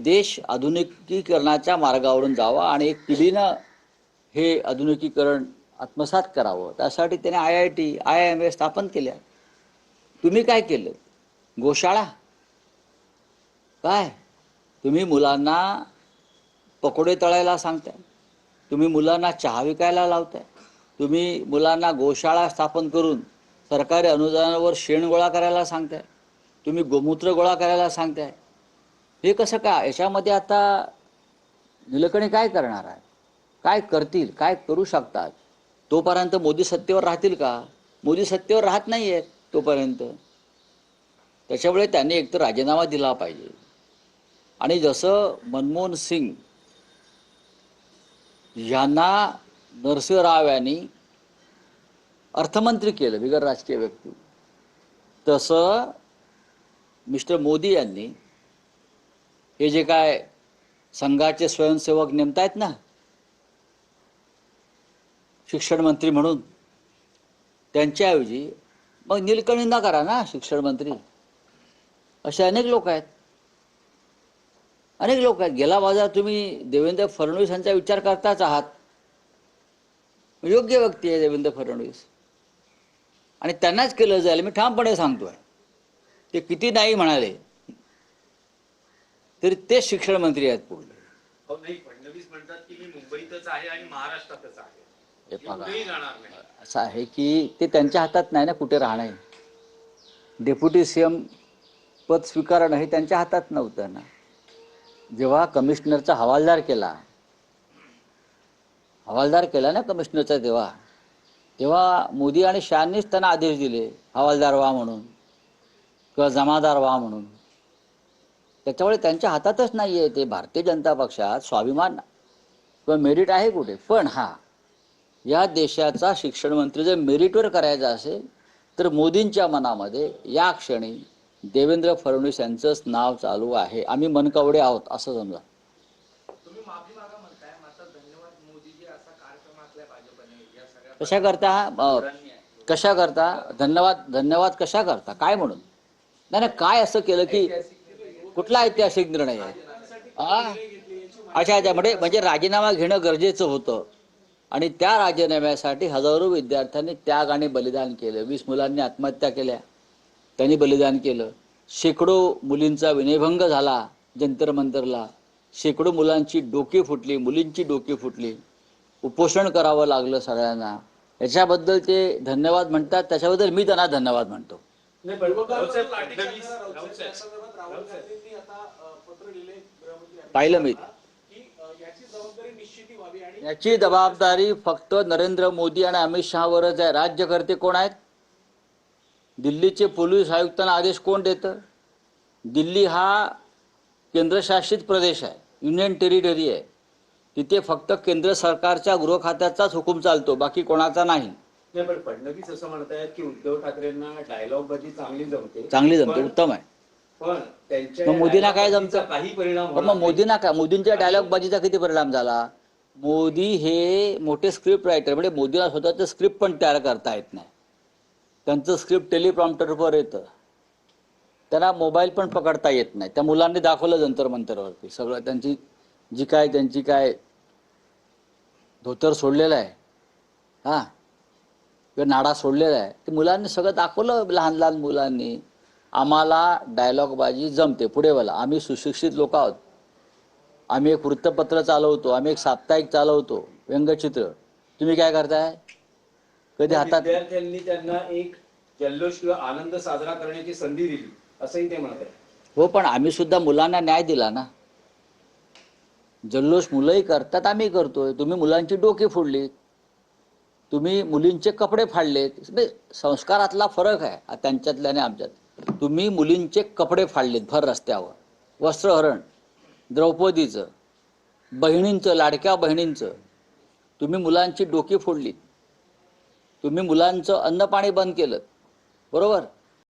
देश आधुनिकीकरणाच्या मार्गावरून जावा आणि एक पिढीनं हे आधुनिकीकरण आत्मसात करावं, त्यासाठी त्याने IIT IIM स्थापन केल्या. तुम्ही काय केलं? गोशाळा काय? तुम्ही मुलांना पकोडे तळायला सांगताय, तुम्ही मुलांना चहा विकायला लावताय, तुम्ही मुलांना गोशाळा स्थापन करून सरकारी अनुदानावर शेण गोळा करायला सांगताय, तुम्ही गोमूत्र गोळा करायला सांगताय. हे कसं काय? याच्यामध्ये आता निलकणी काय करणार आहे? काय करतील? काय करू शकतात? तोपर्यंत मोदी सत्तेवर राहतील का? मोदी सत्तेवर राहत नाही आहेत तोपर्यंत. त्याच्यामुळे त्यांनी एकतर राजीनामा दिला पाहिजे. आणि जसं मनमोहन सिंग यांना नरसिंह राव यांनी अर्थमंत्री केलं बिगर राजकीय व्यक्ती, तसं मिस्टर मोदी यांनी हे जे काय संघाचे स्वयंसेवक नेमतायत ना शिक्षण मंत्री म्हणून, त्यांच्याऐवजी मग निलकणींना करा ना शिक्षण मंत्री. असे अनेक लोक आहेत, अनेक लोक आहेत. गेला बाजार तुम्ही देवेंद्र फडणवीस यांचा विचार करताच आहात. योग्य व्यक्ती आहे देवेंद्र फडणवीस, आणि त्यांनाच केलं जाईल. मी ठामपणे सांगतोय, ते किती नाही म्हणाले तरी ते शिक्षण मंत्री आहेत पुढे. नाही, फडणवीस म्हणतात की मी मुंबईतच आहे आणि महाराष्ट्रातच आहे, असं आहे की ते त्यांच्या हातात नाही ना कुठे राहणं. डेप्युटी CM पद स्वीकारणं हे त्यांच्या हातात नव्हतं ना. जेव्हा कमिशनरचा हवालदार केला ना कमिशनरचा, तेव्हा मोदी आणि शहांनीच त्यांना आदेश दिले हवालदार व्हा म्हणून किंवा जमादार व्हा म्हणून. त्याच्यामुळे त्यांच्या हातातच नाही आहे ते. भारतीय जनता पक्षात स्वाभिमान किंवा मेरिट आहे कुठे? पण या देशाचा शिक्षण मंत्री जर मेरिटवर करायचा असेल तर मोदींच्या मनामध्ये या क्षणी देवेंद्र फडणवीस यांचंच नाव चालू आहे. आम्ही मनकवडे आहोत असं समजा. तुम्ही माफी मागा म्हणताय, मात्र धन्यवाद मोदीजी असा कार्यक्रम असला भाजपने या सगळ्या कशा करता धन्यवाद कशा करता? काय म्हणून? नाही काय असं केलं की कुठला ऐतिहासिक निर्णय आहे? अच्छा म्हणजे राजीनामा घेणं गरजेचं होतं आणि त्या राजीनाम्यासाठी हजारो विद्यार्थ्यांनी त्याग आणि बलिदान केलं. 20 मुलांनी आत्महत्या केल्या, त्यांनी बलिदान केलं. शेकडो मुलींचा विनयभंग झाला जंतर मंतरला, शेकडो मुलांची डोकी फुटली, मुलींची डोकी फुटली, उपोषण करावं लागलं सगळ्यांना. याच्याबद्दल ते धन्यवाद म्हणतात, त्याच्याबद्दल मी त्यांना धन्यवाद म्हणतो. पाहिलं मी. याची जबाबदारी फक्त नरेंद्र मोदी आणि अमित शहावरच आहे. राज्यकर्ते कोण आहेत? दिल्लीचे पोलीस आयुक्तांना आदेश कोण देतं? दिल्ली हा केंद्रशासित प्रदेश आहे, युनियन टेरिटरी आहे. तिथे फक्त केंद्र सरकारच्या गृह खात्याचाच हुकूम चालतो, बाकी कोणाचा नाही. पण फडणवीस असं म्हणतायत की उद्धव ठाकरेंना डायलॉग बाजी चांगली जमते, उत्तम आहे. पण त्यांच्या मोदींना काय जमतं? काही परिणाम मग मोदींना काय? मोदींच्या डायलॉग बाजीचा किती परिणाम झाला? मोदी हे मोठे स्क्रिप्ट रायटर, म्हणजे मोदीला स्वतःचं स्क्रिप्ट पण तयार करता येत नाही. त्यांचं स्क्रिप्ट टेलिप्रॉम्प्टरवर येतं, त्यांना मोबाईल पण पकडता येत नाही. त्या मुलांनी दाखवलं जंतर मंतरवरती सगळं. त्यांची काय धोतर सोडलेलं आहे किंवा नाडा सोडलेला आहे, ते मुलांनी सगळं दाखवलं. लहान मुलांनी आम्हाला डायलॉगबाजी जमते. पुढे बोला, आम्ही सुशिक्षित लोक आहोत, आम्ही एक वृत्तपत्र चालवतो, आम्ही एक साप्ताहिक चालवतो, व्यंगचित्र. तुम्ही काय करताय? कधी हातात? विद्यार्थ्यांनी त्यांना एक जल्लोष किंवा आनंद साजरा करण्याची संधी दिली असंही ते म्हणतात. हो, पण आम्ही सुद्धा मुलांना न्याय दिला ना. जल्लोष मुलंही करतात, आम्ही करतोय. तुम्ही मुलांची डोकी फोडलीत, तुम्ही मुलींचे कपडे फाडलेत. संस्कारातला फरक आहे त्यांच्यातल्या आणि आमच्यात. तुम्ही मुलींचे कपडे फाडलेत भर रस्त्यावर, वस्त्रहरण, द्रौपदीचं, बहिणींचं, लाडक्या बहिणींचं. तुम्ही मुलांची डोकी फोडलीत, तुम्ही मुलांचं अन्नपाणी बंद केलं, बरोबर.